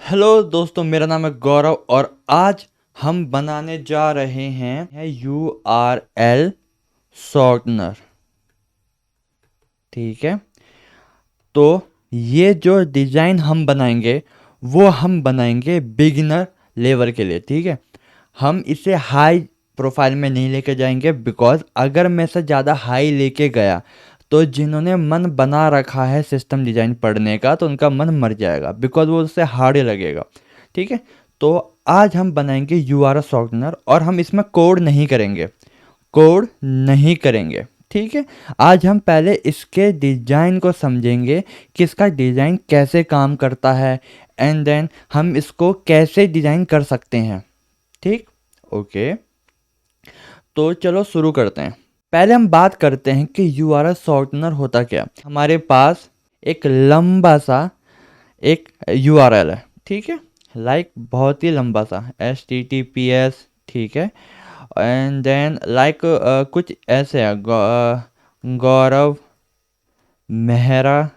Hello दोस्तों, मेरा नाम है गौरव और आज हम बनाने जा रहे हैं URL शॉर्टनर। ठीक है, तो ये जो डिज़ाइन हम बनाएंगे वो हम बनाएंगे बिगिनर लेवल के लिए। ठीक है, हम इसे हाई प्रोफाइल में नहीं लेके जाएंगे बिकॉज अगर मैं इसे ज़्यादा हाई लेके गया तो जिन्होंने मन बना रखा है सिस्टम डिज़ाइन पढ़ने का तो उनका मन मर जाएगा बिकॉज वो उससे हार्ड लगेगा। ठीक है, तो आज हम बनाएंगे URL शॉर्टनर और हम इसमें कोड नहीं करेंगे। ठीक है, आज हम पहले इसके डिज़ाइन को समझेंगे कि इसका डिज़ाइन कैसे काम करता है एंड देन हम इसको कैसे डिज़ाइन कर सकते हैं। ठीक, ओके, तो चलो शुरू करते हैं। पहले हम बात करते हैं कि URL शॉर्टनर होता क्या। हमारे पास एक लंबा सा एक URL है। ठीक है, लाइक बहुत ही लंबा सा HTTPS। ठीक है, एंड देन लाइक कुछ ऐसे है गौरव मेहरा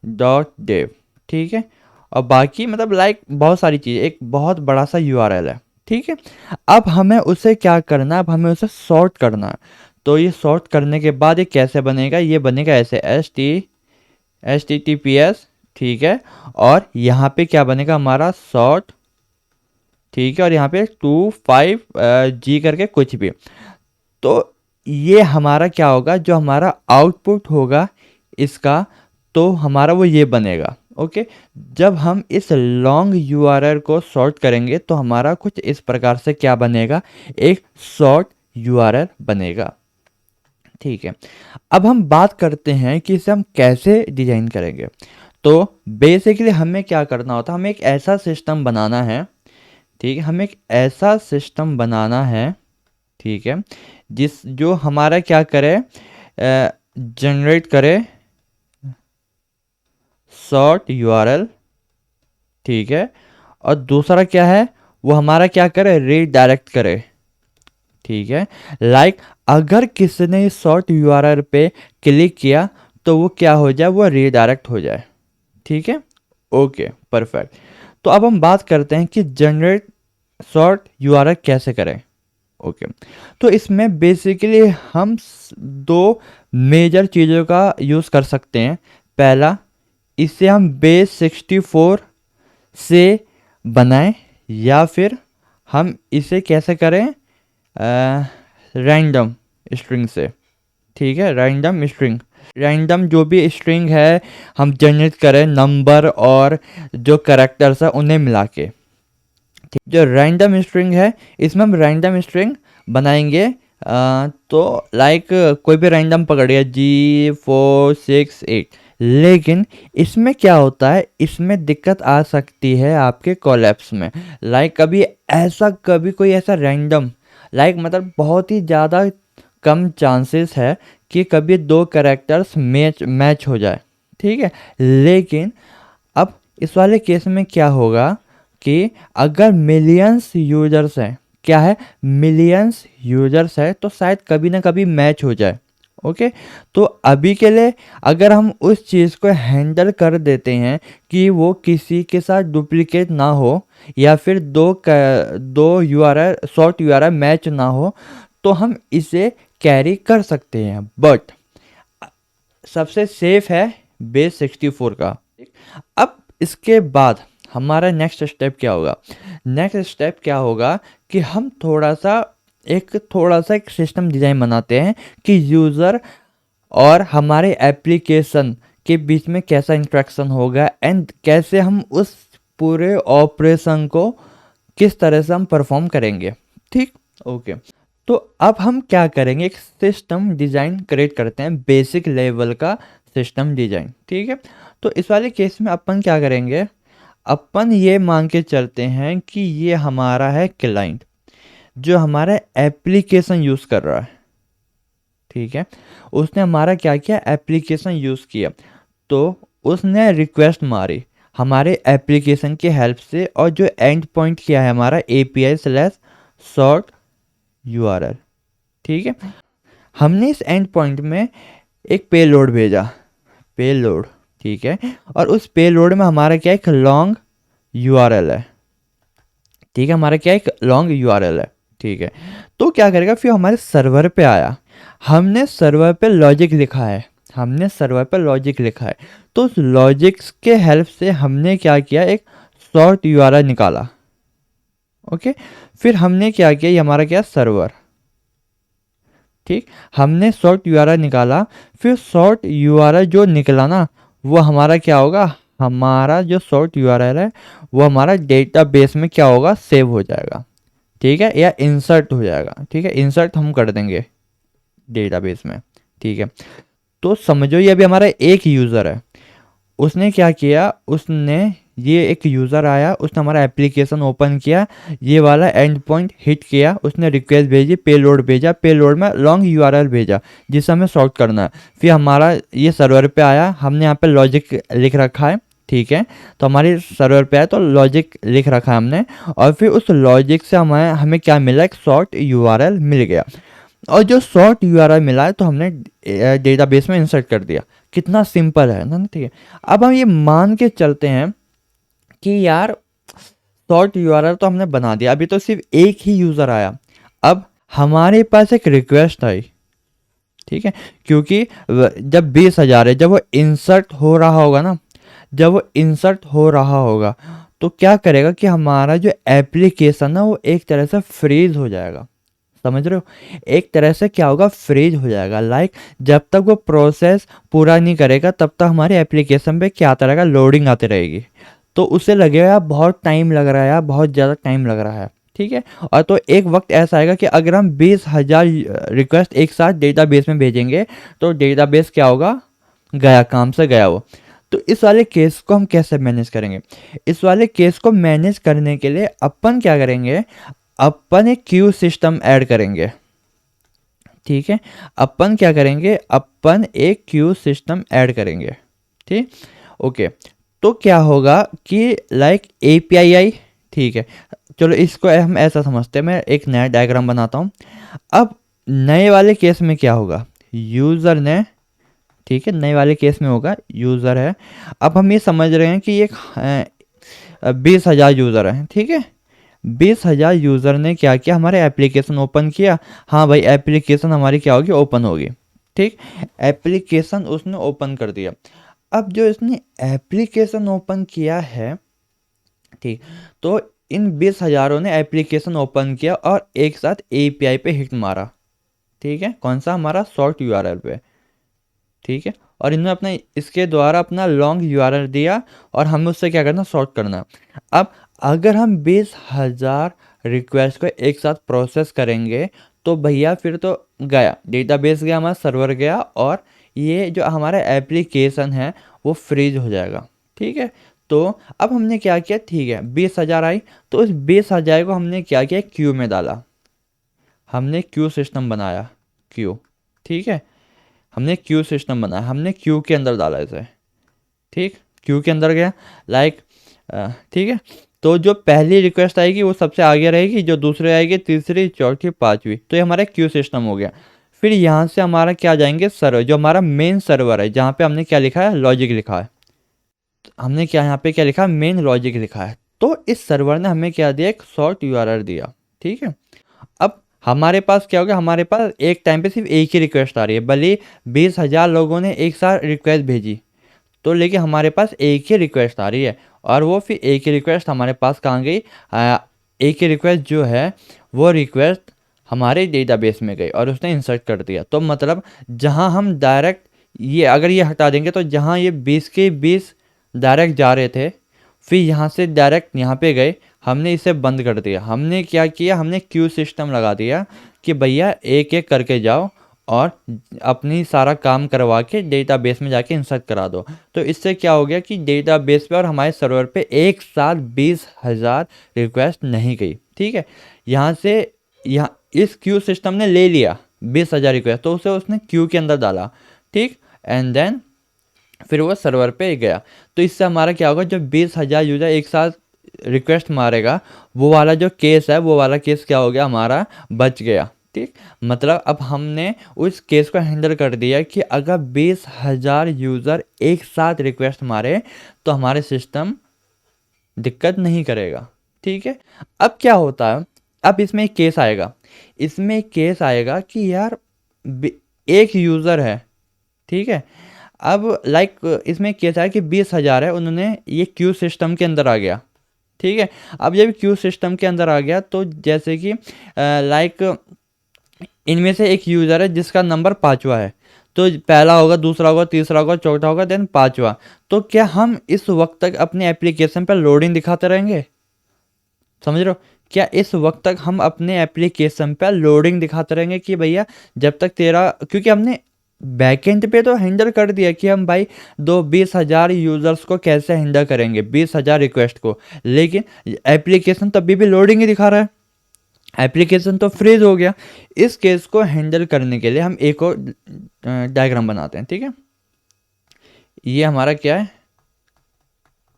.dev। ठीक है, और बाकी मतलब लाइक बहुत सारी चीज़ें, एक बहुत बड़ा सा URL है। ठीक है, अब हमें उसे क्या करना है, अब हमें उसे सॉर्ट करना है। तो ये सॉर्ट करने के बाद ये कैसे बनेगा, ये बनेगा ऐसे HTTPS। ठीक है, और यहाँ पे क्या बनेगा हमारा सॉर्ट। ठीक है, और यहाँ पे 25G करके कुछ भी। तो ये हमारा क्या होगा, जो हमारा आउटपुट होगा इसका, तो हमारा वो ये बनेगा। ओके, जब हम इस लॉन्ग URL को सॉर्ट करेंगे तो हमारा कुछ इस प्रकार से क्या बनेगा, एक शॉर्ट URL बनेगा। ठीक है, अब हम बात करते हैं कि इसे हम कैसे डिजाइन करेंगे। तो बेसिकली हमें क्या करना होता है, हमें एक ऐसा सिस्टम बनाना है। ठीक है, हमें एक ऐसा सिस्टम बनाना है। ठीक है, जो हमारा क्या करे, जनरेट करे शॉर्ट URL। ठीक है, और दूसरा क्या है, वो हमारा क्या करे, रीडायरेक्ट करे। ठीक है, लाइक अगर किसी ने इस शॉर्ट URL पे क्लिक किया तो वो क्या हो जाए, वो रीडायरेक्ट हो जाए। ठीक है, ओके, परफेक्ट। तो अब हम बात करते हैं कि जनरेट शॉर्ट URL कैसे करें। ओके, तो इसमें बेसिकली हम दो मेजर चीज़ों का यूज़ कर सकते हैं। पहला, इसे हम base64 से बनाएं या फिर हम इसे कैसे करें, रैंडम स्ट्रिंग से। ठीक है, रैंडम जो भी स्ट्रिंग है हम जनरेट करें नंबर और जो कैरेक्टर्स है उन्हें मिला के। ठीक, जो रैंडम स्ट्रिंग है इसमें हम रैंडम स्ट्रिंग बनाएंगे। तो लाइक कोई भी रैंडम पकड़िए G468, लेकिन इसमें क्या होता है, इसमें दिक्कत आ सकती है आपके कोलैप्स में। लाइक कभी कोई ऐसा रैंडम, लाइक मतलब बहुत ही ज़्यादा कम चांसेस है कि कभी दो कैरेक्टर्स मैच हो जाए। ठीक है, लेकिन अब इस वाले केस में क्या होगा कि अगर मिलियंस यूजर्स हैं, क्या है, मिलियंस यूजर्स है, तो शायद कभी ना कभी मैच हो जाए। ओके, तो अभी के लिए अगर हम उस चीज़ को हैंडल कर देते हैं कि वो किसी के साथ डुप्लीकेट ना हो या फिर दो URL शॉर्ट URL मैच ना हो, तो हम इसे कैरी कर सकते हैं। बट सबसे सेफ है base64 का। अब इसके बाद हमारा नेक्स्ट स्टेप क्या होगा, नेक्स्ट स्टेप क्या होगा कि हम थोड़ा सा एक सिस्टम डिज़ाइन बनाते हैं कि यूज़र और हमारे एप्लीकेशन के बीच में कैसा इंटरेक्शन होगा एंड कैसे हम उस पूरे ऑपरेशन को किस तरह से हम परफॉर्म करेंगे। ठीक, ओके, तो अब हम क्या करेंगे, एक सिस्टम डिज़ाइन क्रिएट करते हैं, बेसिक लेवल का सिस्टम डिज़ाइन। ठीक है, तो इस वाले केस में अपन क्या करेंगे, अपन ये मान के चलते हैं कि ये हमारा है क्लाइंट जो हमारा एप्लीकेशन यूज़ कर रहा है। ठीक है, उसने हमारा क्या किया, एप्लीकेशन यूज़ किया, तो उसने रिक्वेस्ट मारी हमारे एप्लीकेशन की हेल्प से, और जो एंड पॉइंट किया है हमारा API/short URL। ठीक है, हमने इस एंड पॉइंट में एक पेलोड भेजा, पेलोड। ठीक है, और उस पेलोड में हमारा क्या, एक लॉन्ग यूआरएल है, ठीक है, हमारा क्या एक लॉन्ग यूआरएल है, ठीक है। तो क्या करेगा, फिर हमारे सर्वर पे आया, हमने सर्वर पे लॉजिक लिखा है, हमने सर्वर पे लॉजिक लिखा है, तो उस लॉजिक्स के हेल्प से हमने क्या किया, एक शॉर्ट यूआरएल निकाला, ओके। फिर हमने क्या किया, ये हमारा क्या सर्वर, ठीक, हमने शॉर्ट यूआरएल निकाला, फिर शॉर्ट यूआरएल जो निकला ना, वो हमारा क्या होगा, हमारा जो शॉर्ट यूआरएल है वो हमारा डेटाबेस में क्या होगा, सेव हो जाएगा, ठीक है, या इंसर्ट हो जाएगा, ठीक है, इंसर्ट हम कर देंगे डेटाबेस में, ठीक है। तो समझो ये अभी हमारा एक यूज़र है, उसने क्या किया, उसने ये एक यूज़र आया, उसने हमारा एप्लीकेशन ओपन किया, ये वाला एंड पॉइंट हिट किया, उसने रिक्वेस्ट भेजी, पेलोड भेजा, पेलोड में लॉन्ग यूआरएल भेजा जिसे हमें सॉर्ट करना है, फिर हमारा ये सर्वर पे आया, हमने यहाँ पे लॉजिक लिख रखा है, ठीक है। तो हमारे सर्वर पे आया तो लॉजिक लिख रखा है हमने, और फिर उस लॉजिक से हमें हमें क्या मिला, एक शॉर्ट यूआरएल मिल गया, और जो शॉर्ट यूआरएल मिला है तो हमने डेटाबेस में इंसर्ट कर दिया। कितना सिंपल है ना, ठीक है। अब हम ये मान के चलते हैं कि यार शॉर्ट यूआरएल तो हमने बना दिया, अभी तो सिर्फ एक ही यूज़र आया, अब हमारे पास एक रिक्वेस्ट आई, ठीक है, क्योंकि जब 20,000 है, जब वो इंसर्ट हो रहा होगा ना, जब वो इंसर्ट हो रहा होगा तो क्या करेगा कि हमारा जो एप्लीकेशन है वो एक तरह से फ्रीज हो जाएगा, समझ रहे हो, एक तरह से क्या होगा, फ्रीज हो जाएगा, लाइक जब तक वो प्रोसेस पूरा नहीं करेगा तब तक हमारे एप्लीकेशन पे क्या आता रहेगा, लोडिंग आती रहेगी, तो उसे लगेगा बहुत टाइम लग रहा है यार, बहुत ज़्यादा टाइम लग रहा है, ठीक है। और तो एक वक्त ऐसा आएगा कि अगर हम 20,000 रिक्वेस्ट एक साथ डेटाबेस में भेजेंगे तो डेटाबेस क्या होगा, गया, काम से गया वो। तो इस वाले केस को हम कैसे मैनेज करेंगे, इस वाले केस को मैनेज करने के लिए अपन क्या करेंगे, अपन एक क्यू सिस्टम ऐड करेंगे, ठीक है, अपन क्या करेंगे, अपन एक क्यू सिस्टम ऐड करेंगे, ठीक, ओके। तो क्या होगा कि लाइक एपीआई आई, ठीक है, चलो इसको हम ऐसा समझते हैं, मैं एक नया डायग्राम बनाता हूँ। अब नए वाले केस में क्या होगा, यूज़र ने, ठीक है, नए वाले केस में होगा यूज़र है, अब हम ये समझ रहे हैं कि ये 20,000 यूज़र हैं, ठीक है, 20,000 यूज़र ने क्या किया, हमारे एप्लीकेशन ओपन किया, हाँ भाई एप्लीकेशन हमारी क्या होगी, ओपन होगी, ठीक, एप्लीकेशन उसने ओपन कर दिया। अब जो इसने एप्लीकेशन ओपन किया है, ठीक, तो इन 20,000 ने एप्लीकेशन ओपन किया और एक साथ एपीआई पे हिट मारा, ठीक है, कौन सा, हमारा शॉर्ट यूआरएल पे, ठीक है, और इन्होंने अपना इसके द्वारा अपना लॉन्ग यूआरएल दिया और हमें उससे क्या करना, सॉर्ट करना। अब अगर हम 20,000 रिक्वेस्ट को एक साथ प्रोसेस करेंगे तो भैया फिर तो गया डेटाबेस, गया हमारा सर्वर गया, और ये जो हमारा एप्लीकेशन है वो फ्रीज हो जाएगा, ठीक है। तो अब हमने क्या किया, ठीक है, 20,000 आई, तो उस 20,000 को हमने क्या किया, क्यू में डाला, हमने क्यू सिस्टम बनाया, क्यू, ठीक है, हमने क्यू सिस्टम बनाया, हमने क्यू के अंदर डाला इसे, ठीक, क्यू के अंदर गया, लाइक ठीक है। तो जो पहली रिक्वेस्ट आएगी वो सबसे आगे रहेगी, जो दूसरी आएगी तीसरी चौथी पांचवी, तो ये हमारा क्यू सिस्टम हो गया। फिर यहाँ से हमारा क्या जाएंगे, सर्वर, जो हमारा मेन सर्वर है जहाँ पे हमने क्या लिखा है, लॉजिक लिखा है, हमने क्या यहाँ पे क्या लिखा है, मेन लॉजिक लिखा है। तो इस सर्वर ने हमें क्या दिया, एक शॉर्ट यूआरएल दिया, ठीक है। अब हमारे पास क्या हो गया, हमारे पास एक टाइम पे सिर्फ एक ही रिक्वेस्ट आ रही है, भले 20,000 लोगों ने एक साथ रिक्वेस्ट भेजी, तो लेकिन हमारे पास एक ही रिक्वेस्ट आ रही है, और वो फिर एक ही रिक्वेस्ट हमारे पास कहाँ गई, एक ही रिक्वेस्ट जो है वो रिक्वेस्ट हमारे डेटाबेस में गई और उसने इंसर्ट कर दिया। तो मतलब जहाँ हम डायरेक्ट ये अगर ये हटा देंगे तो जहाँ ये 20 के 20 डायरेक्ट जा रहे थे, फिर यहाँ से डायरेक्ट यहाँ पे गए, हमने इसे बंद कर दिया। हमने क्या किया, हमने क्यू सिस्टम लगा दिया कि भैया एक एक करके जाओ और अपनी सारा काम करवा के डेटाबेस में जाके इंसर्ट करा दो। तो इससे क्या हो गया कि डेटाबेस पे और हमारे सर्वर पे एक साथ 20,000 रिक्वेस्ट नहीं गई, ठीक है। यहाँ से यहाँ इस क्यू सिस्टम ने ले लिया 20,000 रिक्वेस्ट, तो उसे उसने क्यू के अंदर डाला, ठीक, एंड देन फिर वो सर्वर पे गया। तो इससे हमारा क्या होगा, जब 20,000 यूज़र एक साथ रिक्वेस्ट मारेगा, वो वाला जो केस है, वो वाला केस क्या हो गया, हमारा बच गया, ठीक। मतलब अब हमने उस केस को हैंडल कर दिया कि अगर 20,000 यूज़र एक साथ रिक्वेस्ट मारे तो हमारे सिस्टम दिक्कत नहीं करेगा। ठीक है, अब क्या होता है, अब इसमें एक केस आएगा, इसमें एक केस आएगा कि यार एक यूज़र है, ठीक है, अब लाइक इसमें केस आया कि 20,000 है, उन्होंने ये क्यू सिस्टम के अंदर आ गया। ठीक है, अब जब क्यू सिस्टम के अंदर आ गया तो जैसे कि लाइक इनमें से एक यूज़र है जिसका नंबर 5वां है, तो पहला होगा, दूसरा होगा, तीसरा होगा, चौथा होगा, देन 5वां। तो क्या हम इस वक्त तक अपने एप्लीकेशन पर लोडिंग दिखाते रहेंगे? समझ रहे हो? क्या इस वक्त तक हम अपने एप्लीकेशन पर लोडिंग दिखाते रहेंगे कि भैया जब तक तेरा, क्योंकि हमने बैकएंड पे तो हैंडल कर दिया कि हम भाई 20,000 यूज़र्स को कैसे हैंडल करेंगे, 20,000 रिक्वेस्ट को, लेकिन एप्लीकेशन तभी भी लोडिंग ही दिखा रहा है, एप्लीकेशन तो फ्रीज हो गया। इस केस को हैंडल करने के लिए हम एक और डायग्राम बनाते हैं। ठीक है, ये हमारा क्या है,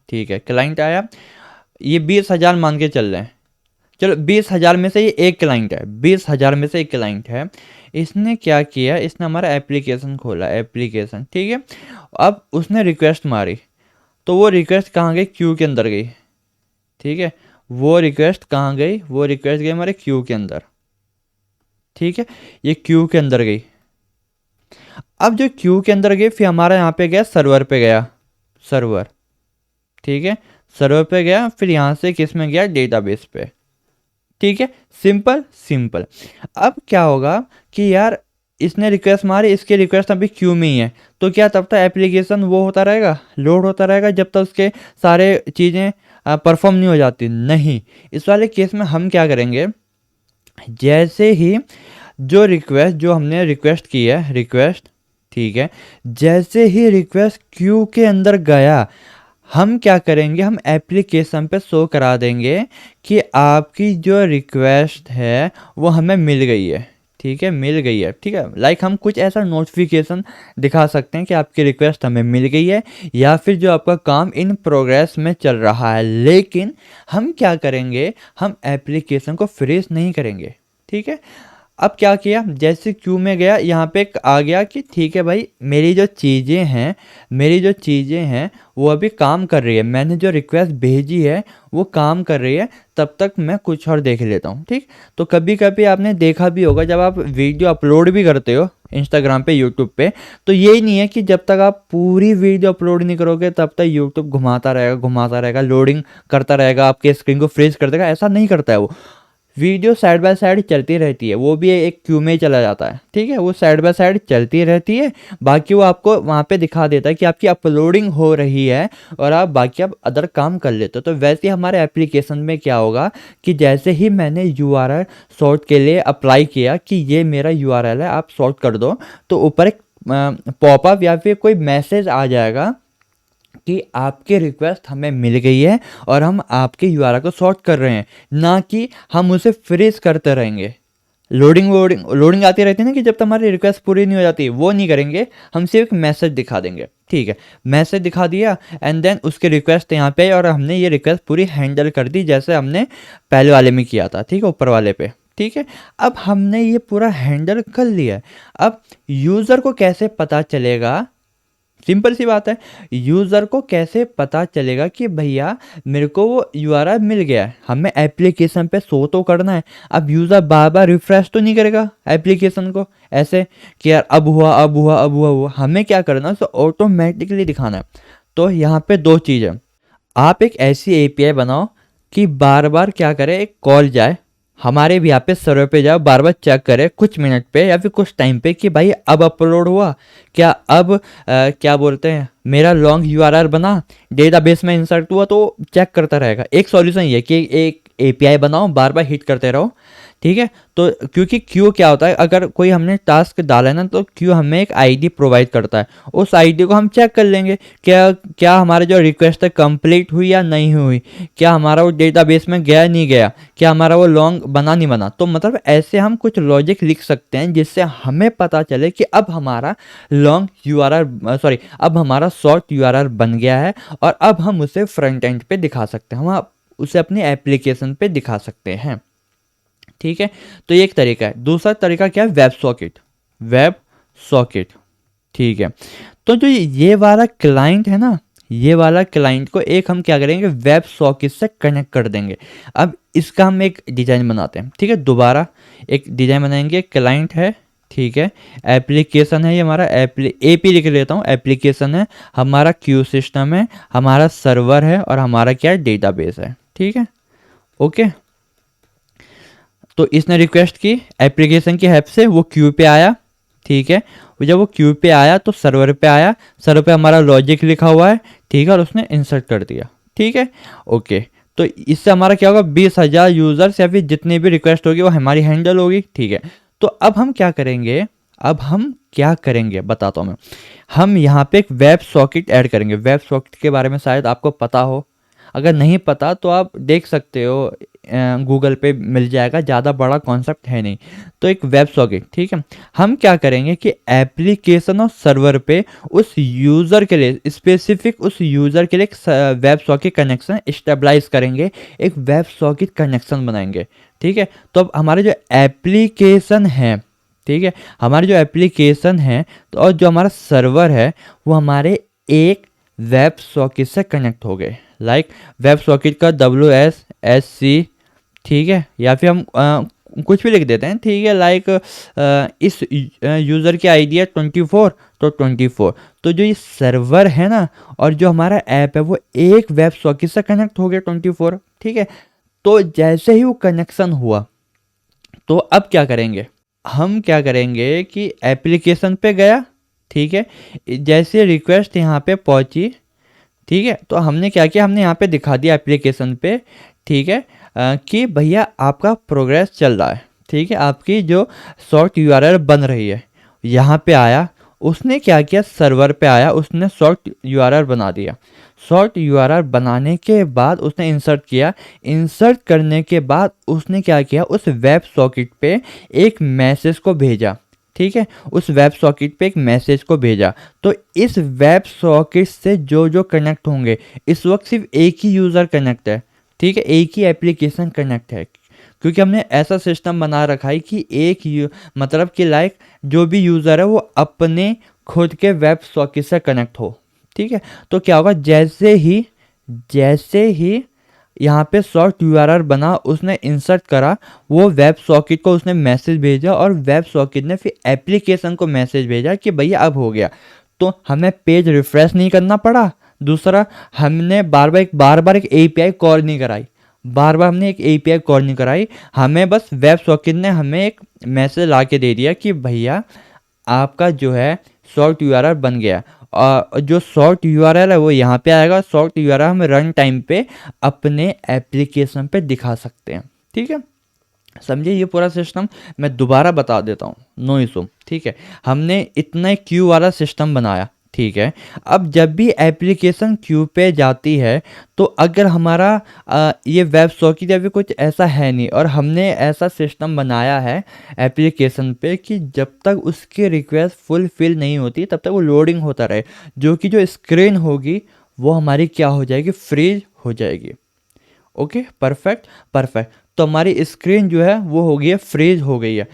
ठीक है, क्लाइंट आया, ये 20,000 मान के चल रहे हैं, चलो 20,000 में से ये एक क्लाइंट है, 20,000 में से एक क्लाइंट है, इसने क्या किया, इसने हमारा एप्लीकेशन खोला, एप्लीकेशन, ठीक है, अब उसने रिक्वेस्ट मारी, तो वो रिक्वेस्ट कहाँ गई, क्यू के अंदर गई। ठीक है, वो रिक्वेस्ट कहाँ गई, वो रिक्वेस्ट गई हमारे क्यू के अंदर। ठीक है, ये क्यू के अंदर गई। अब जो क्यू के अंदर गई, फिर हमारा यहाँ पे गया, सर्वर पे गया, सर्वर, ठीक है, सर्वर पे गया, फिर यहाँ से किस में गया, डेटाबेस पे। ठीक है, सिंपल सिंपल। अब क्या होगा कि यार इसने रिक्वेस्ट मारी, इसकी रिक्वेस्ट अभी क्यू में ही है, तो क्या तब तक एप्लीकेशन वो होता रहेगा, लोड होता रहेगा, जब तक उसके सारे चीज़ें परफॉर्म नहीं हो जाती? नहीं। इस वाले केस में हम क्या करेंगे, जैसे ही जो रिक्वेस्ट, जो हमने रिक्वेस्ट की है, रिक्वेस्ट, ठीक है, जैसे ही रिक्वेस्ट क्यू के अंदर गया, हम क्या करेंगे, हम एप्लीकेशन पे शो करा देंगे कि आपकी जो रिक्वेस्ट है वो हमें मिल गई है। ठीक है, मिल गई है। ठीक है, लाइक हम कुछ ऐसा नोटिफिकेशन दिखा सकते हैं कि आपकी रिक्वेस्ट हमें मिल गई है, या फिर जो आपका काम इन प्रोग्रेस में चल रहा है। लेकिन हम क्या करेंगे, हम एप्लीकेशन को फ्रीज नहीं करेंगे। ठीक है, अब क्या किया, जैसे क्यू में गया, यहाँ पे आ गया कि ठीक है भाई, मेरी जो चीज़ें हैं, मेरी जो चीज़ें हैं वो अभी काम कर रही है, मैंने जो रिक्वेस्ट भेजी है वो काम कर रही है, तब तक मैं कुछ और देख लेता हूँ। ठीक, तो कभी कभी आपने देखा भी होगा, जब आप वीडियो अपलोड भी करते हो इंस्टाग्राम पे, यूट्यूब पे, तो यही नहीं है कि जब तक आप पूरी वीडियो अपलोड नहीं करोगे तब तक यूट्यूब घुमाता रहेगा, लोडिंग करता रहेगा, आपके स्क्रीन को फ्रीज कर देगा। ऐसा नहीं करता है वो, वीडियो साइड बाय साइड चलती रहती है, वो भी एक क्यू में चला जाता है। ठीक है, वो साइड बाय साइड चलती रहती है, बाकी वो आपको वहाँ पे दिखा देता है कि आपकी अपलोडिंग हो रही है और आप बाकी आप अदर काम कर लेते हो। तो वैसे ही हमारे एप्लीकेशन में क्या होगा कि जैसे ही मैंने यूआरएल सॉर्ट के लिए अप्लाई किया कि ये मेरा यूआरएल है, आप सॉर्ट कर दो, तो ऊपर एक पॉपअप या फिर कोई मैसेज आ जाएगा कि आपकी रिक्वेस्ट हमें मिल गई है और हम आपके यूआरएल को सॉर्ट कर रहे हैं, ना कि हम उसे फ्रीज करते रहेंगे। लोडिंग आती रहती है ना, कि जब तक हमारी रिक्वेस्ट पूरी नहीं हो जाती, वो नहीं करेंगे, हम सिर्फ मैसेज दिखा देंगे। ठीक है, मैसेज दिखा दिया एंड देन उसकी रिक्वेस्ट यहाँ पे, और हमने ये रिक्वेस्ट पूरी हैंडल कर दी जैसे हमने पहले वाले में किया था। ठीक है, ऊपर वाले पे। ठीक है, अब हमने ये पूरा हैंडल कर लिया है। अब यूज़र को कैसे पता चलेगा, सिंपल सी बात है, यूज़र को कैसे पता चलेगा कि भैया मेरे को वो यूआरएल मिल गया है, हमें एप्लीकेशन पे शो तो करना है। अब यूज़र बार बार रिफ्रेश तो नहीं करेगा एप्लीकेशन को ऐसे कि यार अब हुआ, अब हुआ, अब हुआ। हमें क्या करना है, तो ऑटोमेटिकली दिखाना है। तो यहाँ पे दो चीज़ है, आप एक ऐसी एपीआई बनाओ कि बार बार क्या करे, एक कॉल जाए हमारे भी यहाँ पे सर्वर पे, जाओ बार बार चेक करे कुछ मिनट पे या फिर कुछ टाइम पे कि भाई अब अपलोड हुआ क्या, अब क्या बोलते हैं, मेरा लॉन्ग यूआरएल बना, डेटाबेस में इंसर्ट हुआ, तो चेक करता रहेगा। एक सॉल्यूशन ये कि एक एपीआई बनाओ, बार बार हिट करते रहो। ठीक है, तो क्योंकि क्यू क्या होता है, अगर कोई हमने टास्क डाला है ना, तो क्यू हमें एक आईडी प्रोवाइड करता है, उस आईडी को हम चेक कर लेंगे क्या हमारे जो रिक्वेस्ट है कंप्लीट हुई या नहीं हुई, क्या हमारा वो डेटाबेस में गया नहीं गया, क्या हमारा वो लॉन्ग बना नहीं बना। तो मतलब ऐसे हम कुछ लॉजिक लिख सकते हैं जिससे हमें पता चले कि अब हमारा लॉन्ग अब हमारा शॉर्ट यूआरएल बन गया है और अब हम उसे फ्रंट एंड पे दिखा सकते हैं, हम उसे अपनी एप्लीकेशन पे दिखा सकते हैं। ठीक है, तो ये एक तरीका है। दूसरा तरीका क्या है, वेब सॉकेट, वेब सॉकेट। ठीक है, तो जो ये वाला क्लाइंट है ना, ये वाला क्लाइंट को एक हम क्या करेंगे, वेब सॉकेट से कनेक्ट कर देंगे। अब इसका हम एक डिज़ाइन बनाते हैं, ठीक है। दोबारा एक डिज़ाइन बनाएंगे, क्लाइंट है, ठीक है, एप्लीकेशन है, ये हमारा एपी लिख लेता हूँ, एप्लीकेशन है, हमारा क्यू सिस्टम है, हमारा सर्वर है, और हमारा क्या है, डेटाबेस है, ठीक है। ओके, तो इसने रिक्वेस्ट की एप्लीकेशन की हेल्प से, वो क्यू पे आया, ठीक है। जब वो क्यू पे आया तो सर्वर पे आया, सर्वर पे हमारा लॉजिक लिखा हुआ है, ठीक है, और उसने इंसर्ट कर दिया, ठीक है। ओके, तो इससे हमारा क्या होगा, 20,000 यूज़र्स या फिर जितनी भी रिक्वेस्ट होगी वो हमारी हैंडल होगी, ठीक है। तो अब हम क्या करेंगे, बताता हूँ मैं। हम यहाँ पे एक वेब सॉकेट ऐड करेंगे। वेब सॉकेट के बारे में शायद आपको पता हो, अगर नहीं पता तो आप देख सकते हो, गूगल पे मिल जाएगा, ज़्यादा बड़ा कॉन्सेप्ट है नहीं। तो एक वेब सॉकेट, ठीक है, हम क्या करेंगे कि एप्लीकेशन और सर्वर पे उस यूज़र के लिए, स्पेसिफिक उस यूज़र के लिए एक वेब सॉकेट कनेक्शन स्टेबलाइज करेंगे, एक वेब सॉकेट कनेक्शन बनाएंगे, ठीक है। तो अब हमारे जो एप्लीकेशन है, ठीक है, हमारे जो एप्लीकेशन है तो और जो हमारा सर्वर है वो हमारे एक वेब सॉकेट से कनेक्ट हो गए। लाइक वेब सॉकेट का WSSC, ठीक है, या फिर हम कुछ भी लिख देते हैं, ठीक है। लाइक इस यूज़र की आईडी है 24, तो 24। तो जो ये सर्वर है ना और जो हमारा ऐप है वो एक वेब सॉकेट से कनेक्ट हो गया 24, ठीक है। तो जैसे ही वो कनेक्शन हुआ तो अब क्या करेंगे, हम क्या करेंगे कि एप्लीकेशन पे गया, ठीक है, जैसे रिक्वेस्ट यहाँ पे पहुँची, ठीक है, तो हमने क्या किया, हमने यहाँ पे दिखा दिया एप्लीकेशन पे, ठीक है, कि भैया आपका प्रोग्रेस चल रहा है, ठीक है, आपकी जो शॉर्ट यूआरएल बन रही है। यहाँ पे आया, उसने क्या किया, सर्वर पे आया, उसने शॉर्ट यूआरएल बना दिया। शॉर्ट यूआरएल बनाने के बाद उसने इंसर्ट किया, इंसर्ट करने के बाद उसने क्या किया, उस वेब सॉकेट पे एक मैसेज को भेजा, ठीक है, उस वेब सॉकेट पे एक मैसेज को भेजा। तो इस वेब सॉकेट से जो जो कनेक्ट होंगे, इस वक्त सिर्फ एक ही यूज़र कनेक्ट है, ठीक है, एक ही एप्लीकेशन कनेक्ट है, क्योंकि हमने ऐसा सिस्टम बना रखा है कि मतलब कि लाइक जो भी यूज़र है वो अपने खुद के वेब सॉकेट से कनेक्ट हो, ठीक है। तो क्या होगा, जैसे ही यहाँ पे शॉर्ट यूआरएल बना, उसने इंसर्ट करा, वो वेब सॉकेट को उसने मैसेज भेजा और वेब सॉकेट ने फिर एप्लीकेशन को मैसेज भेजा कि भैया अब हो गया। तो हमें पेज रिफ्रेश नहीं करना पड़ा। दूसरा, हमने बार बार एक एपीआई कॉल नहीं कराई, हमने एक एपीआई कॉल नहीं कराई, हमें बस वेब सॉकेट ने हमें एक मैसेज ला के दे दिया कि भैया आपका जो है शॉर्ट यूआरएल बन गया। और जो शॉर्ट यूआरएल है वो यहाँ पे आएगा। शॉर्ट यूआरएल हम रन टाइम पे अपने एप्लीकेशन पे दिखा सकते हैं, ठीक है। समझिए ये पूरा सिस्टम मैं दोबारा बता देता हूँ, नो इशू, ठीक है। हमने इतना क्यू वाला सिस्टम बनाया, ठीक है। अब जब भी एप्लीकेशन क्यू पे जाती है तो अगर हमारा ये वेब सॉकेट या फिर कुछ ऐसा है नहीं और हमने ऐसा सिस्टम बनाया है एप्लीकेशन पे कि जब तक उसकी रिक्वेस्ट फुलफिल नहीं होती तब तक वो लोडिंग होता रहे, जो स्क्रीन होगी वो हमारी क्या हो जाएगी, फ्रीज हो जाएगी। Okay, perfect. तो हमारी स्क्रीन जो है वो हो गई है, फ्रीज हो गई है।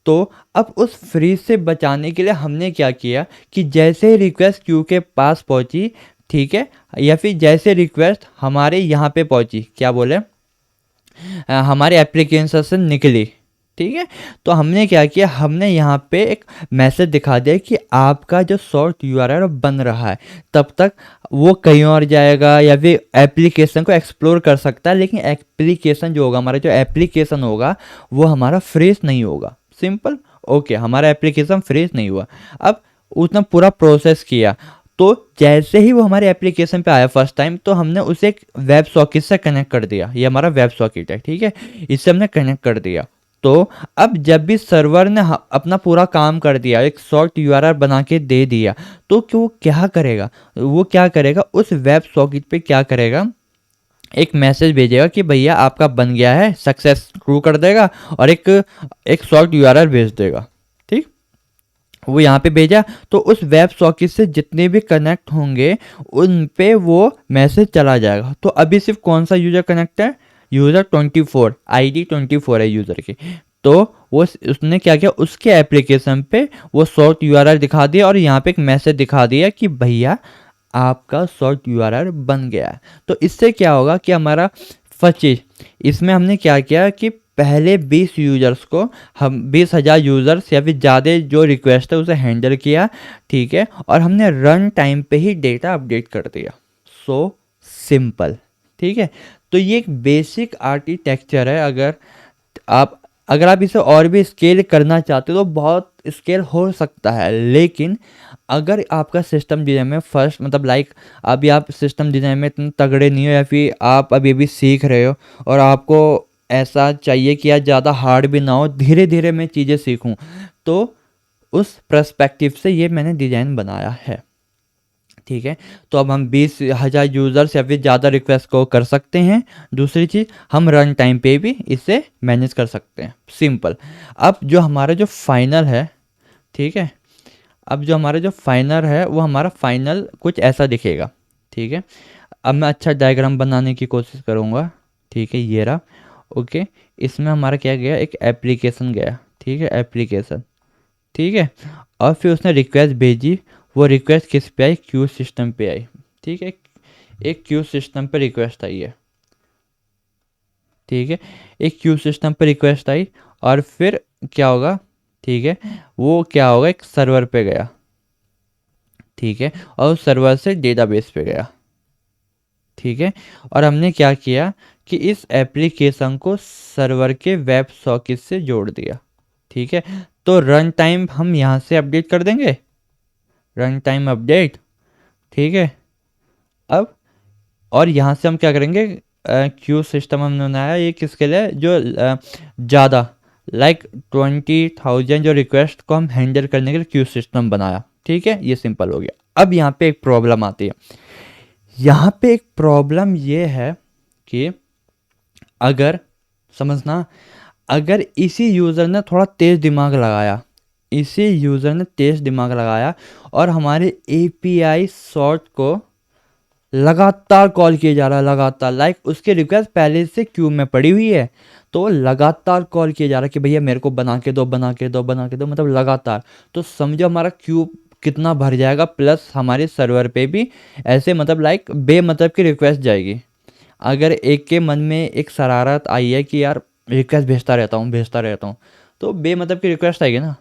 तो अब उस फ्रीज से बचाने के लिए हमने क्या किया कि जैसे ही रिक्वेस्ट क्यू के पास पहुंची, ठीक है, या फिर जैसे रिक्वेस्ट हमारे यहाँ पे पहुंची, क्या बोले, हमारे एप्लीकेशन से निकली, ठीक है, तो हमने क्या किया, हमने यहाँ पे एक मैसेज दिखा दिया कि आपका जो शॉर्ट यूआरएल बन रहा है, तब तक वो कहीं और जाएगा या फिर एप्लीकेशन को एक्सप्लोर कर सकता है, लेकिन एप्लीकेशन जो होगा, हमारा जो एप्लीकेशन होगा वो हमारा फ्रीज नहीं होगा। सिंपल, ओके, हमारा एप्लीकेशन फ्रीज नहीं हुआ। अब उसने पूरा प्रोसेस किया, तो जैसे ही वो हमारे एप्लीकेशन पे आया फर्स्ट टाइम, तो हमने उसे एक वेब सॉकेट से कनेक्ट कर दिया। ये हमारा वेब सॉकेट है, ठीक है, इससे हमने कनेक्ट कर दिया। तो अब जब भी सर्वर ने अपना पूरा काम कर दिया, एक शॉर्ट यूआरएल बना के दे दिया, तो वो क्या करेगा, उस वेब सॉकेट पे क्या करेगा, एक मैसेज भेजेगा कि भैया आपका बन गया है, सक्सेस ट्रू कर देगा और एक शॉर्ट यूआरएल भेज देगा, ठीक। वो यहाँ पे भेजा तो उस वेब सॉकेट से जितने भी कनेक्ट होंगे उन पे वो मैसेज चला जाएगा। तो अभी सिर्फ कौन सा यूज़र कनेक्ट है, यूज़र 24, आईडी 24 है यूज़र की। तो वो उसने क्या किया, उसके एप्लीकेशन पे वो शॉर्ट यूआरएल दिखा दिया और यहाँ पे एक मैसेज दिखा दिया कि भैया आपका शॉर्ट यूआरएल बन गया है। तो इससे क्या होगा कि हमारा फर्स्ट चीज़ इसमें हमने क्या किया कि पहले 20 यूज़र्स को हम 20,000 यूज़र्स या फिर ज़्यादा जो रिक्वेस्ट है उसे हैंडल किया, ठीक है, और हमने रन टाइम पे ही डेटा अपडेट कर दिया। सो सिंपल, ठीक है। तो ये एक बेसिक आर्किटेक्चर है। अगर आप इसे और भी स्केल करना चाहते हो तो बहुत स्केल हो सकता है, लेकिन अगर आपका सिस्टम डिज़ाइन में फर्स्ट मतलब अभी आप सिस्टम डिज़ाइन में इतने तगड़े नहीं हो या फिर आप अभी भी सीख रहे हो और आपको ऐसा चाहिए कि यार ज़्यादा हार्ड भी ना हो, धीरे धीरे मैं चीज़ें सीखूं, तो उस पर्सपेक्टिव से ये मैंने डिज़ाइन बनाया है, ठीक है। तो अब हम 20,000 यूज़र्स या फिर ज़्यादा रिक्वेस्ट को कर सकते हैं। दूसरी चीज़, हम रन टाइम पे भी इसे मैनेज कर सकते हैं, सिंपल। अब जो हमारा जो फाइनल है, ठीक है, अब जो हमारा जो फाइनल है वो हमारा फाइनल कुछ ऐसा दिखेगा, ठीक है। अब मैं अच्छा डायग्राम बनाने की कोशिश करूँगा, ठीक है, ये रहा। ओके, इसमें हमारा क्या गया, एक एप्लीकेशन गया, ठीक है, एप्लीकेशन, ठीक है, और फिर उसने रिक्वेस्ट भेजी। वो रिक्वेस्ट किस पे आई, क्यू सिस्टम पे आई, ठीक है, एक क्यू सिस्टम पे रिक्वेस्ट आई है, ठीक है, एक क्यू सिस्टम पे रिक्वेस्ट आई, और फिर क्या होगा, ठीक है, वो क्या होगा, एक सर्वर पे गया, ठीक है, और उस सर्वर से डेटाबेस पे गया, ठीक है, और हमने क्या किया कि इस एप्लीकेशन को सर्वर के वेब सॉकेट से जोड़ दिया, ठीक है। तो रन टाइम हम यहाँ से अपडेट कर देंगे, रन टाइम अपडेट, ठीक है। अब और यहाँ से हम क्या करेंगे, क्यू सिस्टम हमने बनाया, ये किसके लिए, जो ज़्यादा 20,000 जो रिक्वेस्ट को हम हैंडल करने के लिए क्यू सिस्टम बनाया, ठीक है, ये सिंपल हो गया। अब यहाँ पे एक प्रॉब्लम आती है, यहाँ पे एक प्रॉब्लम ये है कि अगर समझना, अगर इसी यूज़र ने थोड़ा तेज़ दिमाग लगाया, इसी यूज़र ने तेज़ दिमाग लगाया और हमारे एपीआई सॉर्ट को लगातार कॉल किया जा रहा है, लगातार उसकी रिक्वेस्ट पहले से क्यू में पड़ी हुई है, तो लगातार कॉल किया जा रहा है कि भैया मेरे को बना के दो, बना के दो, बना के दो, मतलब लगातार। तो समझो हमारा क्यू कितना भर जाएगा, प्लस हमारे सर्वर पे भी ऐसे मतलब बेमतलब की रिक्वेस्ट जाएगी। अगर एक के मन में एक शरारत आई है कि यार रिक्वेस्ट भेजता रहता हूँ, तो बेमतलब की रिक्वेस्ट आएगी ना,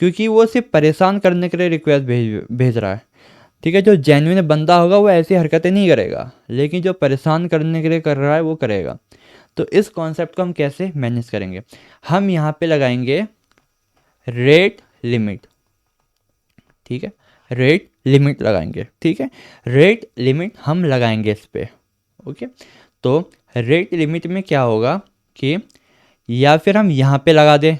क्योंकि वो सिर्फ परेशान करने के लिए रिक्वेस्ट भेज रहा है, ठीक है। जो जेन्युइन बंदा होगा वो ऐसी हरकतें नहीं करेगा, लेकिन जो परेशान करने के लिए कर रहा है वो करेगा। तो इस कॉन्सेप्ट को हम कैसे मैनेज करेंगे, हम यहाँ पे लगाएंगे रेट लिमिट, ठीक है, रेट लिमिट लगाएंगे, ठीक है, रेट लिमिट हम लगाएंगे इस पे। ओके, तो रेट लिमिट में क्या होगा कि या फिर हम यहाँ पे लगा दें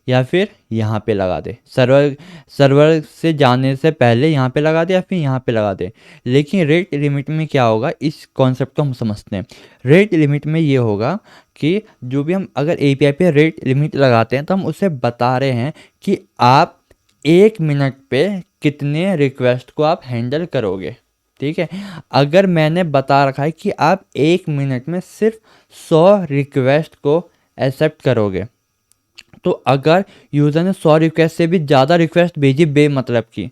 या फिर यहाँ पे लगा दे, सर्वर से जाने से पहले यहाँ पे लगा दे या फिर यहाँ पे लगा दे। लेकिन रेट लिमिट में क्या होगा, इस कॉन्सेप्ट को हम समझते हैं। रेट लिमिट में ये होगा कि जो भी हम अगर एपीआई पे रेट लिमिट लगाते हैं तो हम उसे बता रहे हैं कि आप 1 मिनट पे कितने रिक्वेस्ट को आप हैंडल करोगे, ठीक है। अगर मैंने बता रखा है कि आप 1 मिनट में सिर्फ 100 रिक्वेस्ट को एक्सेप्ट करोगे, तो अगर यूज़र ने 100 रिक्वेस्ट से भी ज़्यादा रिक्वेस्ट भेजी बेमतलब की,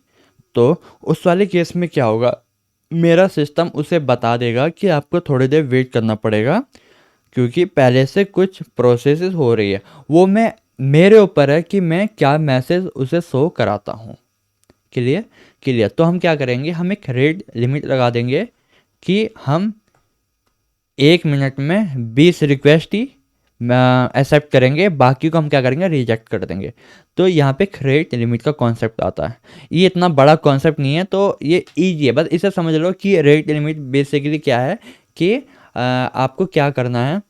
तो उस वाले केस में क्या होगा, मेरा सिस्टम उसे बता देगा कि आपको थोड़ी देर वेट करना पड़ेगा, क्योंकि पहले से कुछ प्रोसेसेस हो रही है। वो मेरे ऊपर है कि मैं क्या मैसेज उसे शो कराता हूँ। क्लियर। तो हम क्या करेंगे, हम एक रेट लिमिट लगा देंगे कि हम 1 मिनट में 20 रिक्वेस्ट ही एक्सेप्ट करेंगे, बाकी को हम क्या करेंगे, रिजेक्ट कर देंगे। तो यहाँ पे रेट लिमिट का कॉन्सेप्ट आता है। ये इतना बड़ा कॉन्सेप्ट नहीं है, तो ये ईजी है, बस इसे समझ लो कि रेट लिमिट बेसिकली क्या है कि आपको क्या करना है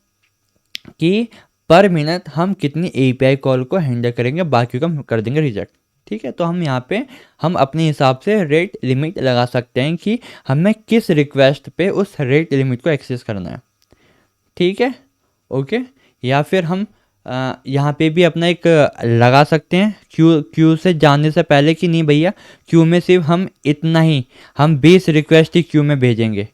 कि पर मिनट हम कितनी एपीआई कॉल को हैंडल करेंगे, बाकी को हम कर देंगे रिजेक्ट, ठीक है। तो हम यहाँ पे हम अपने हिसाब से रेट लिमिट लगा सकते हैं कि हमें किस रिक्वेस्ट पे उस रेट लिमिट को एक्सेस करना है, ठीक है, ओके। या फिर हम यहाँ पे भी अपना एक लगा सकते हैं क्यू से जाने से पहले कि नहीं भैया क्यू में सिर्फ हम इतना ही, हम 20 रिक्वेस्ट ही क्यू में भेजेंगे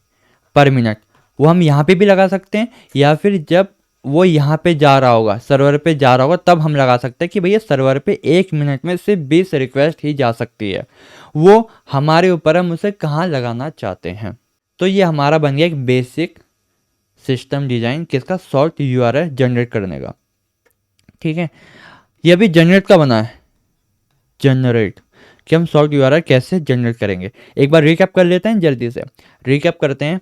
पर मिनट, वो हम यहाँ पे भी लगा सकते हैं। या फिर जब वो यहाँ पे जा रहा होगा, सर्वर पे जा रहा होगा, तब हम लगा सकते हैं कि भैया सर्वर पे 1 मिनट में सिर्फ 20 रिक्वेस्ट ही जा सकती है। वो हमारे ऊपर हम उसे कहाँ लगाना चाहते हैं। तो ये हमारा बन गया एक बेसिक सिस्टम डिज़ाइन किसका, शॉर्ट यूआरएल जनरेट करने का। ठीक है, ये अभी जनरेट का बना है, जनरेट, कि हम शॉर्ट यूआरएल कैसे जनरेट करेंगे। एक बार रिकैप कर लेते हैं, जल्दी से रिकैप करते हैं।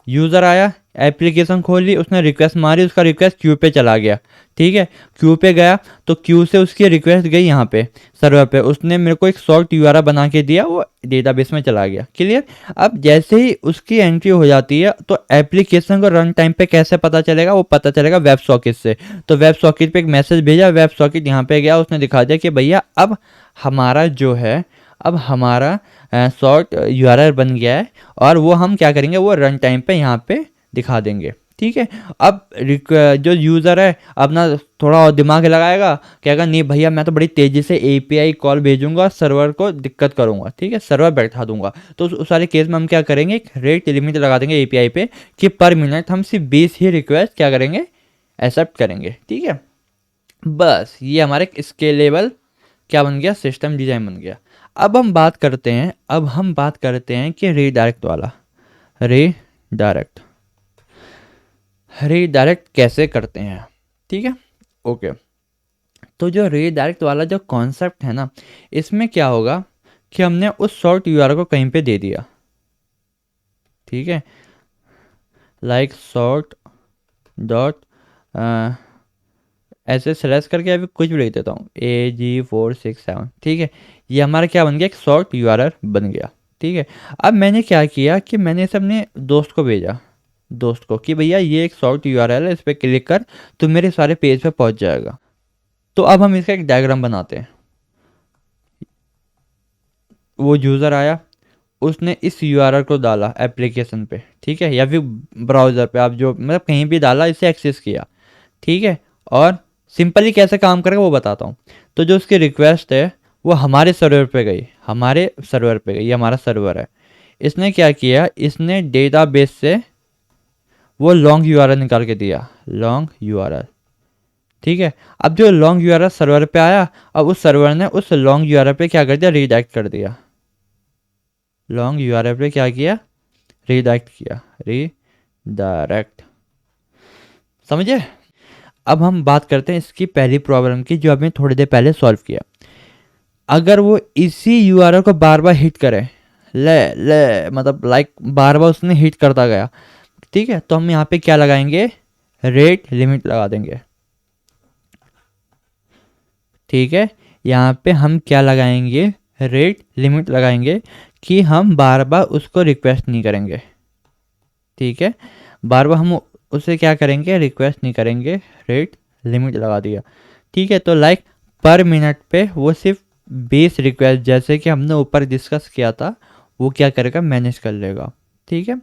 यूज़र आया, एप्लीकेशन खोली, उसने रिक्वेस्ट मारी, उसका रिक्वेस्ट क्यू पे चला गया। ठीक है, क्यू पे गया तो क्यू से उसकी रिक्वेस्ट गई यहाँ पे सर्वर पे, उसने मेरे को एक शॉर्ट यूआरएल बना के दिया, वो डेटाबेस में चला गया। क्लियर। अब जैसे ही उसकी एंट्री हो जाती है तो एप्लीकेशन को रन टाइम पे कैसे पता चलेगा, वो पता चलेगा वेब सॉकेट से। तो वेब सॉकेट पे एक मैसेज भेजा, वेब सॉकेट यहाँ पे गया, उसने दिखा दिया कि भैया अब हमारा जो है, अब हमारा शॉर्ट यूआरएल बन गया है, और वो हम क्या करेंगे, वो रन टाइम पे यहाँ पे दिखा देंगे। ठीक है, अब जो यूज़र है अपना थोड़ा और दिमाग लगाएगा, कहेगा नहीं भैया मैं तो बड़ी तेज़ी से एपीआई कॉल भेजूंगा, सर्वर को दिक्कत करूंगा। ठीक है, सर्वर बैठा दूंगा। तो उस सारे केस में हम क्या करेंगे, एक रेट लिमिट लगा देंगे एपीआई पे कि पर मिनट हम सिर्फ 20 ही रिक्वेस्ट क्या करेंगे, एक्सेप्ट करेंगे। ठीक है, बस ये हमारे स्केलेबल क्या बन गया, सिस्टम डिज़ाइन बन गया। अब हम बात करते हैं कि रीडायरेक्ट वाला, रीडायरेक्ट कैसे करते हैं। ठीक है, ओके। तो जो रीडायरेक्ट वाला जो कॉन्सेप्ट है ना, इसमें क्या होगा कि हमने उस शॉर्ट यूआरएल को कहीं पे दे दिया। ठीक है, लाइक शॉर्ट डॉट ऐसे स्लैश करके अभी कुछ भी लिख देता हूँ, AG467। ठीक है, ये हमारा क्या बन गया, एक शॉर्ट यूआरएल बन गया। ठीक है, अब मैंने क्या किया कि मैंने इसे अपने दोस्त को भेजा, दोस्त को, कि भैया ये एक शॉर्ट यूआरएल है, इस पर क्लिक कर तो मेरे सारे पेज पे पहुंच जाएगा। तो अब हम इसका एक डायग्राम बनाते हैं। वो यूज़र आया, उसने इस यूआरएल को डाला एप्लीकेशन पे, ठीक है, या फिर ब्राउज़र पे, आप जो मतलब कहीं भी डाला, इसे एक्सेस किया। ठीक है, और सिंपली कैसे काम करेगा वो बताता हूँ। तो जो उसकी रिक्वेस्ट है वो हमारे सर्वर पे गई, ये हमारा सर्वर है। इसने क्या किया, इसने डेटाबेस से वो लॉन्ग यूआरएल निकाल के दिया, लॉन्ग यूआरएल। ठीक है, अब जो लॉन्ग यूआरएल सर्वर पे आया, अब उस सर्वर ने उस लॉन्ग यूआरएल पे क्या कर दिया, रीडायरेक्ट कर दिया। लॉन्ग यूआरएल पे क्या किया, रीडायरेक्ट किया, रीडायरेक्ट। समझे। अब हम बात करते हैं इसकी पहली प्रॉब्लम की, जो हमने थोड़ी देर पहले सॉल्व किया। अगर वो इसी यूआरएल को बार बार हिट करे, ले मतलब लाइक बार बार उसने हिट करता गया, ठीक है, तो हम यहाँ पे क्या लगाएंगे, रेट लिमिट लगा देंगे। ठीक है, यहाँ पे हम क्या लगाएंगे, रेट लिमिट लगाएंगे कि हम बार बार उसको रिक्वेस्ट नहीं करेंगे। ठीक है, बार बार हम उसे क्या करेंगे, रिक्वेस्ट नहीं करेंगे, रेट लिमिट लगा दिया। ठीक है, तो लाइक पर मिनट पे वो सिर्फ 20 रिक्वेस्ट, जैसे कि हमने ऊपर डिस्कस किया था, वो क्या करेगा, मैनेज कर लेगा। ठीक है,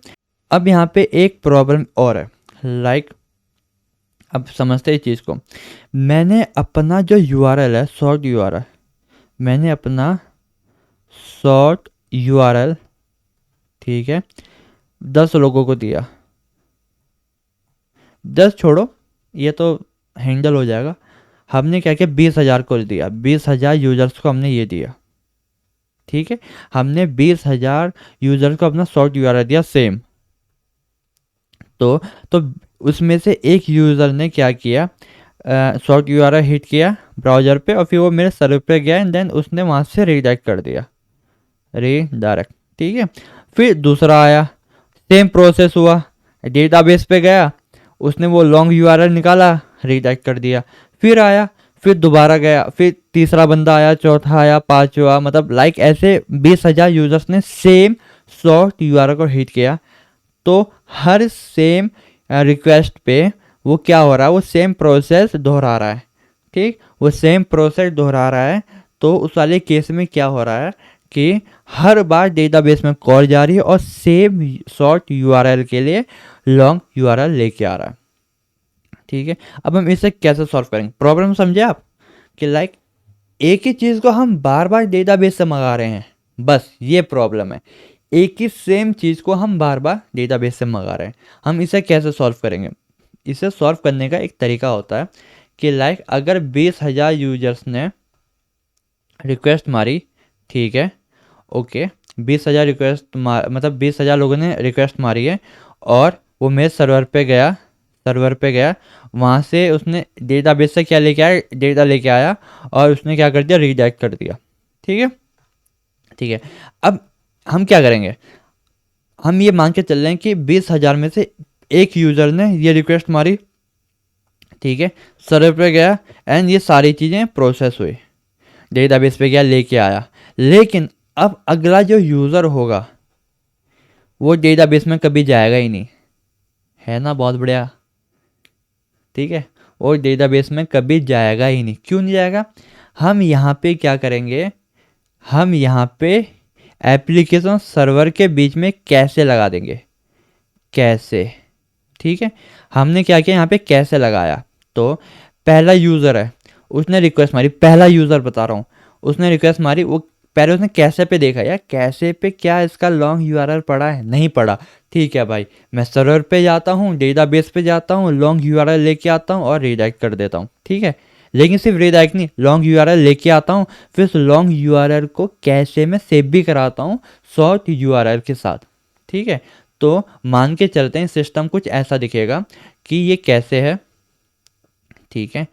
अब यहाँ पे एक प्रॉब्लम और है, लाइक अब समझते हैं इस चीज़ को। मैंने अपना जो यूआरएल है, शॉर्ट यूआरएल, मैंने अपना शॉर्ट यूआरएल, ठीक है, 10 लोगों को दिया। 10 छोड़ो, ये तो हैंडल हो जाएगा। हमने क्या किया, 20,000 को दिया, 20,000 यूजर्स को हमने ये दिया। ठीक है, हमने 20,000 यूजर्स को अपना शॉर्ट यूआरएल दिया सेम। तो उसमें से एक यूज़र ने क्या किया, शॉर्ट यूआरएल हिट किया ब्राउज़र पे, और फिर वो मेरे सर्वर पे गया, एंड देन उसने वहाँ से रीडायरेक्ट कर दिया, रीडायरेक्ट। ठीक है, फिर दूसरा आया, सेम प्रोसेस हुआ, डेटाबेस पे गया, उसने वो लॉन्ग यूआरएल निकाला, रीडायरेक्ट कर दिया। फिर आया, फिर दोबारा गया, फिर तीसरा बंदा आया, चौथा आया, पांचवा, मतलब लाइक ऐसे 20,000 यूजर्स ने सेम शॉर्ट यूआरएल को हिट किया। तो हर सेम रिक्वेस्ट पे वो क्या हो रहा है, वो सेम प्रोसेस दोहरा रहा है। ठीक, वो सेम प्रोसेस दोहरा रहा है। तो उस वाले केस में क्या हो रहा है कि हर बार डेटाबेस में कॉल जा रही है और सेम शॉर्ट यूआरएल के लिए लॉन्ग यूआरएल लेके आ रहा है। ठीक है, अब हम इसे कैसे सॉल्व करेंगे, प्रॉब्लम समझे आप, कि लाइक एक ही चीज़ को हम बार बार डेटाबेस से मंगा रहे हैं, बस ये प्रॉब्लम है। एक ही सेम चीज़ को हम बार बार डेटाबेस से मंगा रहे हैं। हम इसे कैसे सॉल्व करेंगे, इसे सॉल्व करने का एक तरीका होता है कि लाइक अगर 20,000 यूजर्स ने रिक्वेस्ट मारी, ठीक है, ओके, 20,000 रिक्वेस्ट मतलब 20,000 लोगों ने रिक्वेस्ट मारी है और वो मेरे सर्वर पे गया, वहाँ से उसने डेटाबेस से क्या लेके आया, डेटा लेके आया और उसने क्या कर दिया, रीडायरेक्ट कर दिया। ठीक है, ठीक है। अब हम क्या करेंगे, हम ये मान के चल रहे हैं कि 20,000 में से एक यूज़र ने ये रिक्वेस्ट मारी, ठीक है, सर्वर पे गया एंड ये सारी चीज़ें प्रोसेस हुई, डेटाबेस पे गया, लेके आया। लेकिन अब अगला जो यूज़र होगा वो डेटाबेस में कभी जाएगा ही नहीं, है ना, बहुत बढ़िया। ठीक है, वो डेटाबेस में कभी जाएगा ही नहीं। क्यों नहीं जाएगा? हम यहाँ पे क्या करेंगे, हम यहाँ पे एप्लीकेशन सर्वर के बीच में कैसे लगा देंगे, कैसे। ठीक है, हमने क्या किया, यहाँ पे कैसे लगाया, तो पहला यूज़र है, उसने रिक्वेस्ट मारी, पहला यूज़र बता रहा हूँ, उसने रिक्वेस्ट मारी, वो पहले उसने कैसे पे देखा, यार कैसे पे क्या इसका लॉन्ग यूआरएल पड़ा है, नहीं पड़ा। ठीक है भाई, मैं सर्वर पे जाता हूँ, डेटाबेस पे जाता हूँ, लॉन्ग यूआरएल लेके आता हूँ और रीडायरेक्ट कर देता हूँ। ठीक है, लेकिन सिर्फ रीडायरेक्ट नहीं, लॉन्ग यूआरएल लेके आता हूँ, फिर उस लॉन्ग यूआरएल को कैसे में सेव भी कराता हूँ शॉर्ट यूआरएल के साथ। ठीक है, तो मान के चलते हैं सिस्टम कुछ ऐसा दिखेगा कि ये कैसे है, ठीक है,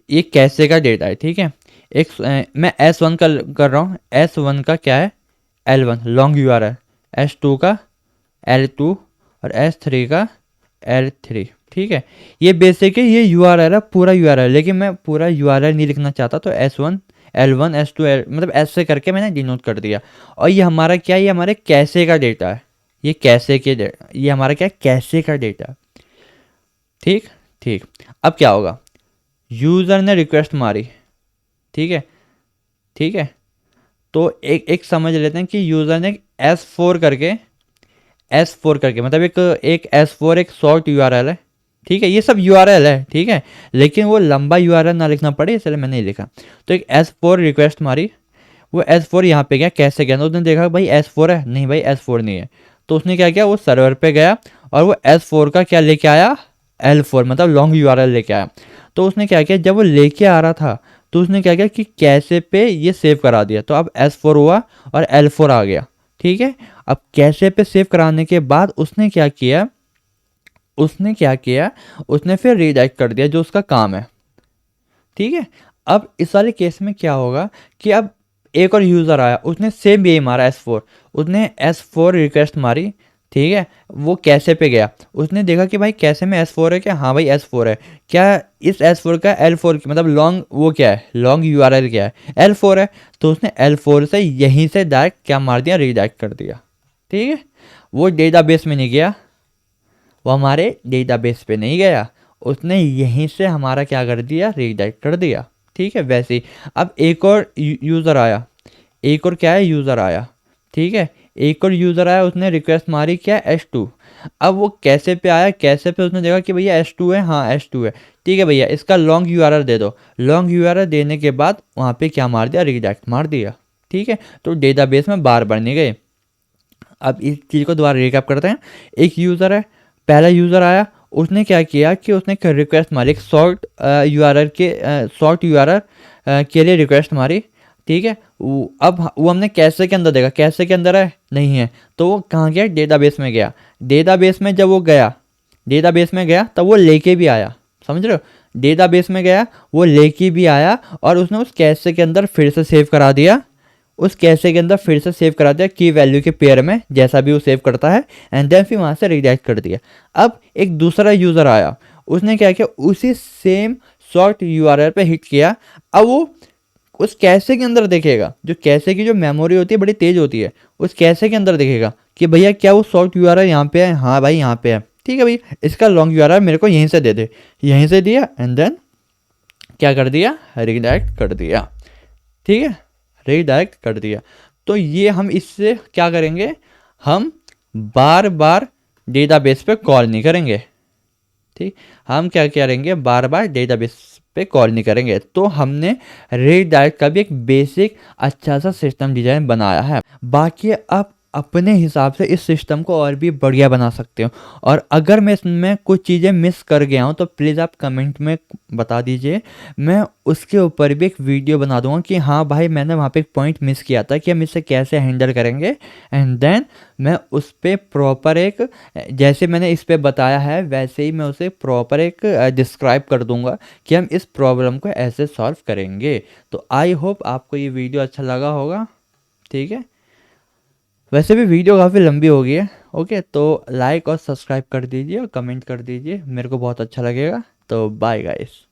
ये कैसे का डेटा है। ठीक है, मैं S1 का कर रहा हूँ, S1 का क्या है, L1 लॉन्ग यूआरएल, S2 का L2 और S3 का L3। ठीक है, ये बेसिक है, ये यूआरएल है, पूरा यूआरएल, लेकिन मैं पूरा यूआरएल नहीं लिखना चाहता, तो S1 L1 S2 मतलब S से करके मैंने डिनोट कर दिया। और ये हमारा क्या है, ये हमारे कैसे का डेटा है, ये कैसे के ये हमारा क्या है, कैसे का डेटा। ठीक ठीक, अब क्या होगा, यूज़र ने रिक्वेस्ट मारी, ठीक है, ठीक है, तो एक समझ लेते हैं कि यूज़र ने S4 करके मतलब एक S4 एक शॉर्ट यूआरएल है। ठीक है, ये सब यूआरएल है, ठीक है, लेकिन वो लंबा यूआरएल ना लिखना पड़े इसलिए मैंने नहीं लिखा। तो एक S4 रिक्वेस्ट मारी, वो S4 यहाँ पे गया, कैसे गया, उसने देखा भाई S4 है, नहीं भाई S4 नहीं है, तो उसने क्या किया, वो सर्वर पे गया और वो S4 का क्या लेके आया, L4 मतलब लॉन्ग यूआरएल लेके आया। तो उसने क्या किया, जब वो लेके आ रहा था तो उसने क्या किया कि कैसे पे ये सेव करा दिया, तो अब S4 हुआ और L4 आ गया। ठीक है, अब कैसे पे सेव कराने के बाद उसने क्या किया, उसने फिर रीडायरेक्ट कर दिया जो उसका काम है। ठीक है, अब इस वाले केस में क्या होगा कि अब एक और यूज़र आया, उसने सेम यही मारा S4, उसने S4 रिक्वेस्ट मारी, ठीक है, वो कैसे पे गया, उसने देखा कि भाई कैसे में S4 है क्या, हाँ भाई S4 है क्या, इस S4 का L4 मतलब लॉन्ग वो क्या है, लॉन्ग यूआरएल क्या है, L4 है, तो उसने L4 से यहीं से डायरेक्ट क्या मार दिया, रीडायरेक्ट कर दिया। ठीक है, वो डेटाबेस में नहीं गया, वो हमारे डेटाबेस पे नहीं गया, उसने यहीं से हमारा क्या कर दिया, रीडायरेक्ट कर दिया। ठीक है, वैसे ही अब एक और यूज़र आया, एक और क्या है, यूज़र आया, ठीक है, एक और यूज़र आया, उसने रिक्वेस्ट मारी क्या, S2। अब वो कैसे पे आया, कैसे पे उसने देखा कि भैया S2 है, हाँ S2 है, ठीक है भैया इसका लॉन्ग यूआरएल दे दो, लॉन्ग यूआरएल देने के बाद वहाँ पे क्या मार दिया, रीडायरेक्ट मार दिया। ठीक है, तो डेटाबेस में बार बार नहीं गए। अब इस चीज़ को दोबारा रिकैप करते हैं, एक यूज़र है, पहला यूज़र आया, उसने क्या किया कि उसने रिक्वेस्ट मारी एक शॉर्ट यूआरएल के लिए रिक्वेस्ट मारी। ठीक है, अब वो हमने कैसे के अंदर देखा, कैसे के अंदर है, नहीं है, तो वो कहाँ गया, डेटाबेस में गया, डेटाबेस में जब वो गया, डेटाबेस में गया तब वो लेके भी आया, समझ रहे हो, डेटाबेस में गया वो लेके भी आया और उसने उस कैसे के अंदर फिर से सेव करा दिया, उस कैसे के अंदर फिर से सेव करा दिया की वैल्यू के पेयर में, जैसा भी वो सेव करता है, एंड देन फिर वहाँ से रीडायरेक्ट कर दिया। अब एक दूसरा यूज़र आया, उसने क्या किया, उसी सेम शॉर्ट यूआरएल पे हिट किया, अब वो उस कैसे के अंदर देखेगा, जो कैसे की जो मेमोरी होती है बड़ी तेज होती है, उस कैसे के अंदर देखेगा कि भैया क्या वो शॉर्ट यूआरएल यहाँ पे है, हाँ भाई यहाँ पे है, ठीक है भाई इसका लॉन्ग यूआरएल मेरे को यहीं से दे दे, यहीं से दिया एंड देन क्या कर दिया, रीडायरेक्ट कर दिया। ठीक है, रीडायरेक्ट कर दिया। तो ये हम इससे क्या करेंगे, हम बार बार डेटाबेस पे कॉल नहीं करेंगे। ठीक, हम क्या करेंगे, बार बार डेटाबेस पे कॉल नहीं करेंगे। तो हमने रीडायरेक्ट का भी एक बेसिक अच्छा सा सिस्टम डिजाइन बनाया है। बाकी अब अपने हिसाब से इस सिस्टम को और भी बढ़िया बना सकते हो। और अगर मैं इसमें कुछ चीज़ें मिस कर गया हूँ तो प्लीज़ आप कमेंट में बता दीजिए, मैं उसके ऊपर भी एक वीडियो बना दूंगा कि हाँ भाई मैंने वहाँ पे एक पॉइंट मिस किया था कि हम इसे कैसे हैंडल करेंगे। एंड देन मैं उस पर प्रॉपर एक, जैसे मैंने इस पे बताया है वैसे ही मैं उसे प्रॉपर एक डिस्क्राइब कर दूंगा कि हम इस प्रॉब्लम को ऐसे सॉल्व करेंगे। तो आई होप आपको ये वीडियो अच्छा लगा होगा। ठीक है, वैसे भी वीडियो काफ़ी लंबी हो गई है। ओके, तो लाइक और सब्सक्राइब कर दीजिए और कमेंट कर दीजिए, मेरे को बहुत अच्छा लगेगा। तो बाय गाइस।